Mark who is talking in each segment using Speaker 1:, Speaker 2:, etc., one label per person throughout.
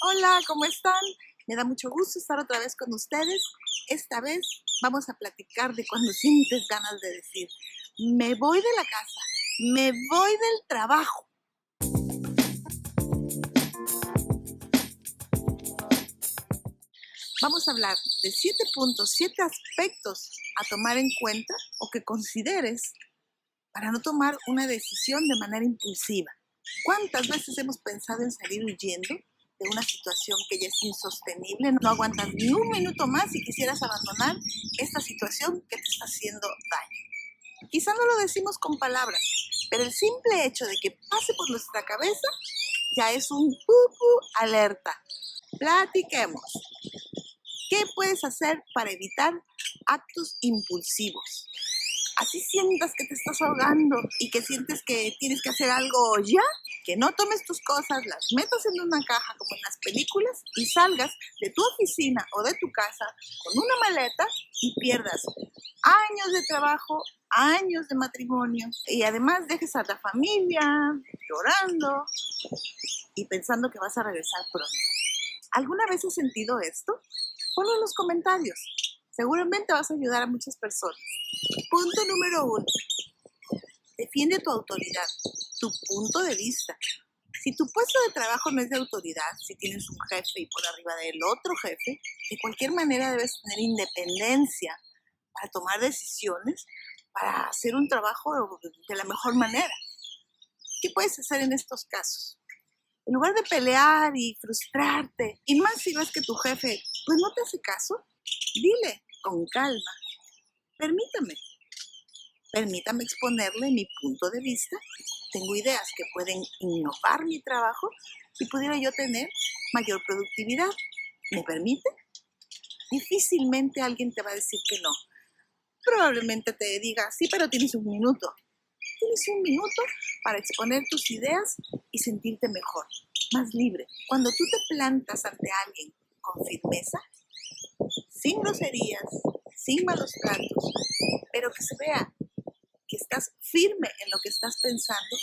Speaker 1: Hola, ¿cómo están? Me da mucho gusto estar otra vez con ustedes. Esta vez vamos a platicar de cuando sientes ganas de decir, me voy de la casa, me voy del trabajo. Vamos a hablar de 7 puntos, 7 aspectos a tomar en cuenta o que consideres para no tomar una decisión de manera impulsiva. ¿Cuántas veces hemos pensado en salir huyendo de una situación que ya es insostenible? No aguantas ni un minuto más y quisieras abandonar esta situación que te está haciendo daño. Quizá no lo decimos con palabras, pero el simple hecho de que pase por nuestra cabeza ya es un alerta. Platiquemos. ¿Qué puedes hacer para evitar actos impulsivos? Así sientas que te estás ahogando y que sientes que tienes que hacer algo ya, que no tomes tus cosas, las metas en una caja como en las películas y salgas de tu oficina o de tu casa con una maleta y pierdas años de trabajo, años de matrimonio y además dejes a la familia llorando y pensando que vas a regresar pronto. ¿Alguna vez has sentido esto? Ponlo en los comentarios. Seguramente vas a ayudar a muchas personas. Punto número 1. Defiende tu autoridad, tu punto de vista. Si tu puesto de trabajo no es de autoridad, si tienes un jefe y por arriba del otro jefe, de cualquier manera debes tener independencia para tomar decisiones, para hacer un trabajo de la mejor manera. ¿Qué puedes hacer en estos casos? En lugar de pelear y frustrarte, y más si ves que tu jefe pues no te hace caso, dile con calma, permítame exponerle mi punto de vista. Tengo ideas que pueden innovar mi trabajo y pudiera yo tener mayor productividad. ¿Me permite? Difícilmente alguien te va a decir que no. Probablemente te diga, sí, pero tienes un minuto. Tienes un minuto para exponer tus ideas y sentirte mejor, más libre. Cuando tú te plantas ante alguien con firmeza, sin groserías, sin malos tratos, pero que se vea que estás firme en lo que estás pensando,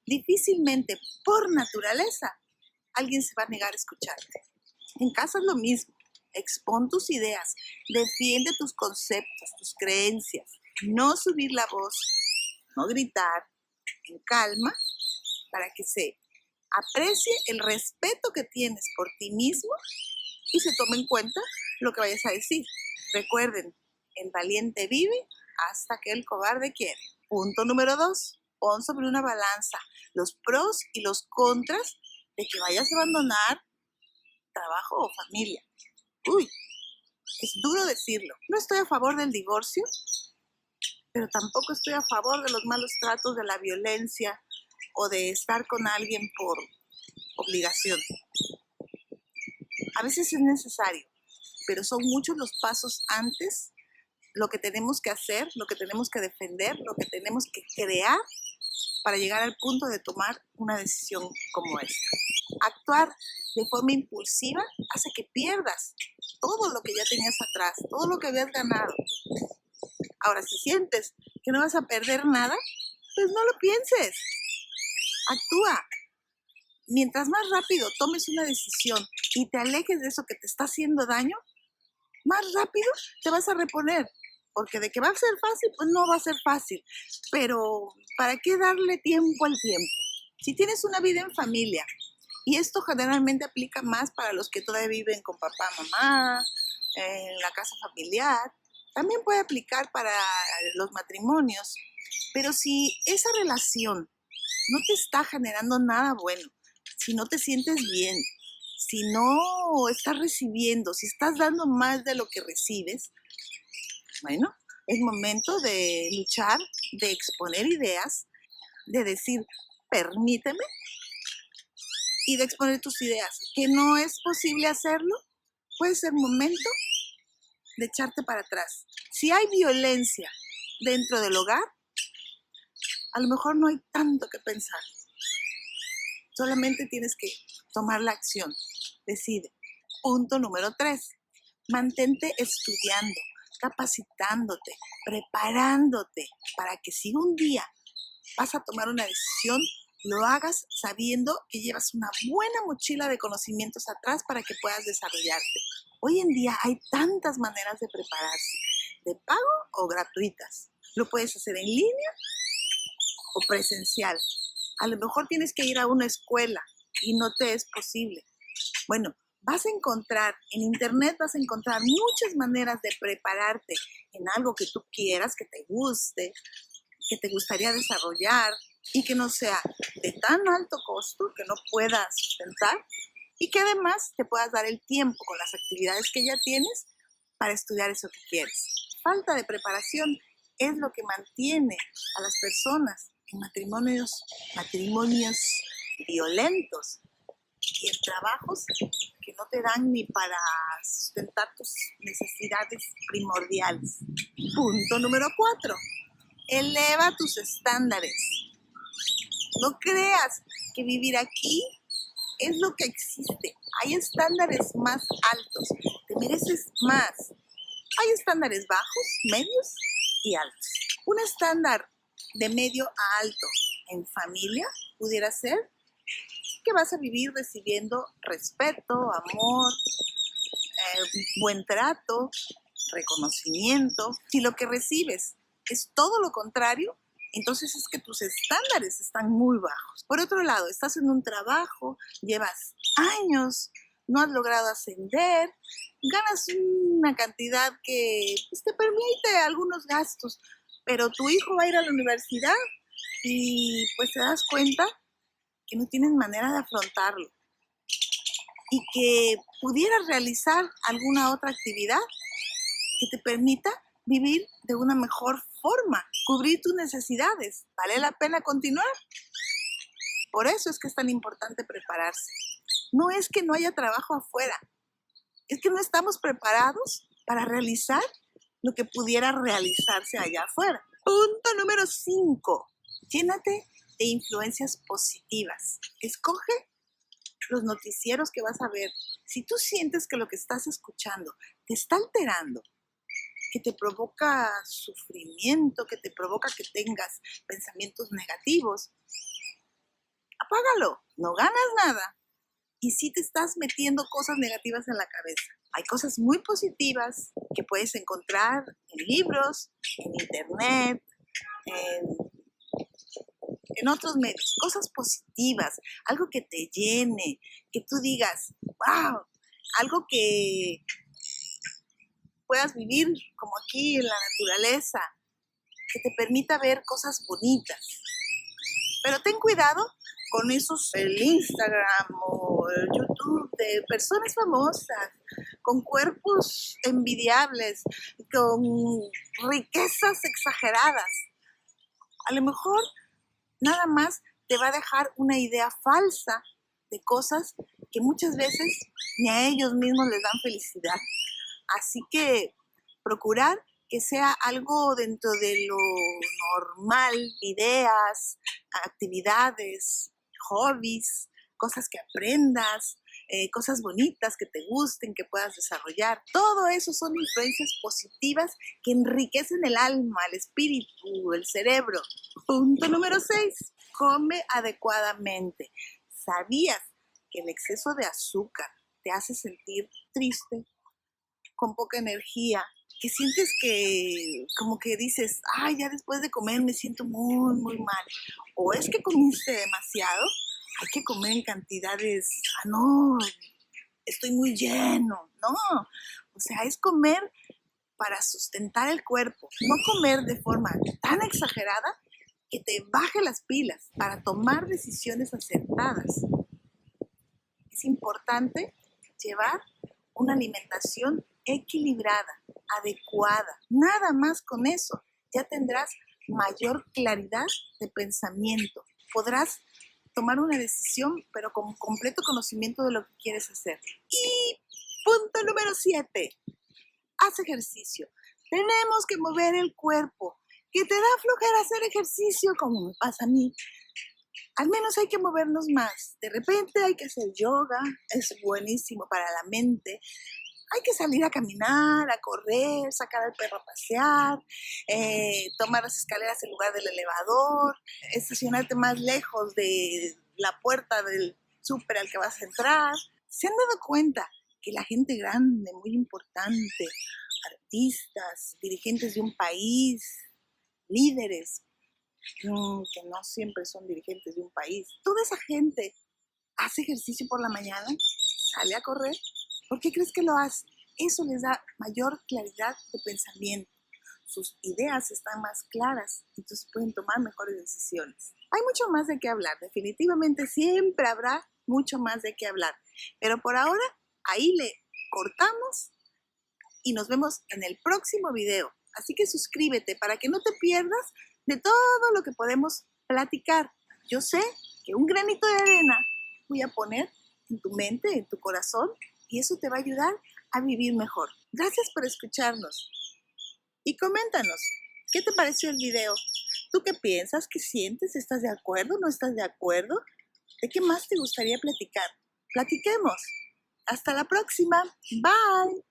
Speaker 1: difícilmente, por naturaleza, alguien se va a negar a escucharte. En casa es lo mismo. Expon tus ideas, defiende tus conceptos, tus creencias. No subir la voz, no gritar, en calma, para que se aprecie el respeto que tienes por ti mismo y se tome en cuenta lo que vayas a decir. Recuerden, el valiente vive hasta que el cobarde quiere. Punto número 2. Pon sobre una balanza los pros y los contras de que vayas a abandonar trabajo o familia. Es duro decirlo. No estoy a favor del divorcio, pero tampoco estoy a favor de los malos tratos, de la violencia o de estar con alguien por obligación. A veces es necesario, pero son muchos los pasos antes, lo que tenemos que hacer, lo que tenemos que defender, lo que tenemos que crear para llegar al punto de tomar una decisión como esta. Actuar de forma impulsiva hace que pierdas todo lo que ya tenías atrás, todo lo que habías ganado. Ahora, si sientes que no vas a perder nada, pues no lo pienses. Actúa. Mientras más rápido tomes una decisión y te alejes de eso que te está haciendo daño, más rápido te vas a reponer. Porque de que va a ser fácil, pues no va a ser fácil. Pero, ¿para qué darle tiempo al tiempo? Si tienes una vida en familia, y esto generalmente aplica más para los que todavía viven con papá, mamá, en la casa familiar, también puede aplicar para los matrimonios. Pero si esa relación no te está generando nada bueno, si no te sientes bien, si no estás recibiendo, si estás dando más de lo que recibes, bueno, es momento de luchar, de exponer ideas, de decir, permíteme, y de exponer tus ideas. Que no es posible hacerlo, puede ser momento de echarte para atrás. Si hay violencia dentro del hogar, a lo mejor no hay tanto que pensar. Solamente tienes que tomar la acción. Decide. Punto número 3. Mantente estudiando, capacitándote, preparándote para que si un día vas a tomar una decisión, lo hagas sabiendo que llevas una buena mochila de conocimientos atrás para que puedas desarrollarte. Hoy en día hay tantas maneras de prepararse, de pago o gratuitas. Lo puedes hacer en línea o presencial. A lo mejor tienes que ir a una escuela y no te es posible. Bueno, vas a encontrar, en internet vas a encontrar muchas maneras de prepararte en algo que tú quieras, que te guste, que te gustaría desarrollar y que no sea de tan alto costo que no puedas sustentar y que además te puedas dar el tiempo con las actividades que ya tienes para estudiar eso que quieres. Falta de preparación es lo que mantiene a las personas en matrimonios violentos y en trabajos que no te dan ni para sustentar tus necesidades primordiales. Punto número 4. Eleva tus estándares. No creas que vivir aquí es lo que existe. Hay estándares más altos. Te mereces más. Hay estándares bajos, medios y altos. Un estándar de medio a alto en familia pudiera ser que vas a vivir recibiendo respeto, amor, buen trato, reconocimiento. Si lo que recibes es todo lo contrario, entonces es que tus estándares están muy bajos. Por otro lado, estás en un trabajo, llevas años, no has logrado ascender, ganas una cantidad que pues, te permite algunos gastos, pero tu hijo va a ir a la universidad y pues te das cuenta que no tienes manera de afrontarlo y que pudieras realizar alguna otra actividad que te permita vivir de una mejor forma, cubrir tus necesidades. ¿Vale la pena continuar? Por eso es que es tan importante prepararse. No es que no haya trabajo afuera, es que no estamos preparados para realizar lo que pudiera realizarse allá afuera. Punto número 5. Llénate de influencias positivas. Escoge los noticieros que vas a ver. Si tú sientes que lo que estás escuchando te está alterando, que te provoca sufrimiento, que te provoca que tengas pensamientos negativos, apágalo, no ganas nada. Y si te estás metiendo cosas negativas en la cabeza. Hay cosas muy positivas que puedes encontrar en libros, en internet, en otros medios. Cosas positivas, algo que te llene, que tú digas, wow, algo que puedas vivir como aquí en la naturaleza, que te permita ver cosas bonitas. Pero ten cuidado con esos, el Instagram o el YouTube de personas famosas, con cuerpos envidiables, con riquezas exageradas. A lo mejor nada más te va a dejar una idea falsa de cosas que muchas veces ni a ellos mismos les dan felicidad. Así que procurar que sea algo dentro de lo normal, ideas, actividades, hobbies, cosas que aprendas, cosas bonitas que te gusten, que puedas desarrollar. Todo eso son influencias positivas que enriquecen el alma, el espíritu, el cerebro. Punto número 6. Come adecuadamente. ¿Sabías que el exceso de azúcar te hace sentir triste, con poca energía, que sientes que como que dices, ay, ya después de comer me siento muy, muy mal? O es que comiste demasiado, hay que comer en cantidades, no, estoy muy lleno, no. O sea, es comer para sustentar el cuerpo, no comer de forma tan exagerada que te baje las pilas para tomar decisiones acertadas. Es importante llevar una alimentación equilibrada, adecuada. Nada más con eso ya tendrás mayor claridad de pensamiento. Podrás tomar una decisión, pero con completo conocimiento de lo que quieres hacer. Y punto número 7. Haz ejercicio. Tenemos que mover el cuerpo. ¿Que te da flojera hacer ejercicio, como me pasa a mí? Al menos hay que movernos más. De repente hay que hacer yoga, es buenísimo para la mente. Hay que salir a caminar, a correr, sacar al perro a pasear, tomar las escaleras en lugar del elevador, estacionarte más lejos de la puerta del súper al que vas a entrar. ¿Se han dado cuenta que la gente grande, muy importante, artistas, dirigentes de un país, líderes, que no siempre son dirigentes de un país, toda esa gente hace ejercicio por la mañana, sale a correr? ¿Por qué crees que lo hace? Eso les da mayor claridad de pensamiento. Sus ideas están más claras, entonces pueden tomar mejores decisiones. Hay mucho más de qué hablar, definitivamente siempre habrá mucho más de qué hablar. Pero por ahora, ahí le cortamos y nos vemos en el próximo video. Así que suscríbete para que no te pierdas de todo lo que podemos platicar. Yo sé que un granito de arena voy a poner en tu mente, en tu corazón, y eso te va a ayudar a vivir mejor. Gracias por escucharnos. Y coméntanos, ¿qué te pareció el video? ¿Tú qué piensas? ¿Qué sientes? ¿Estás de acuerdo? ¿No estás de acuerdo? ¿De qué más te gustaría platicar? Platiquemos. Hasta la próxima. Bye.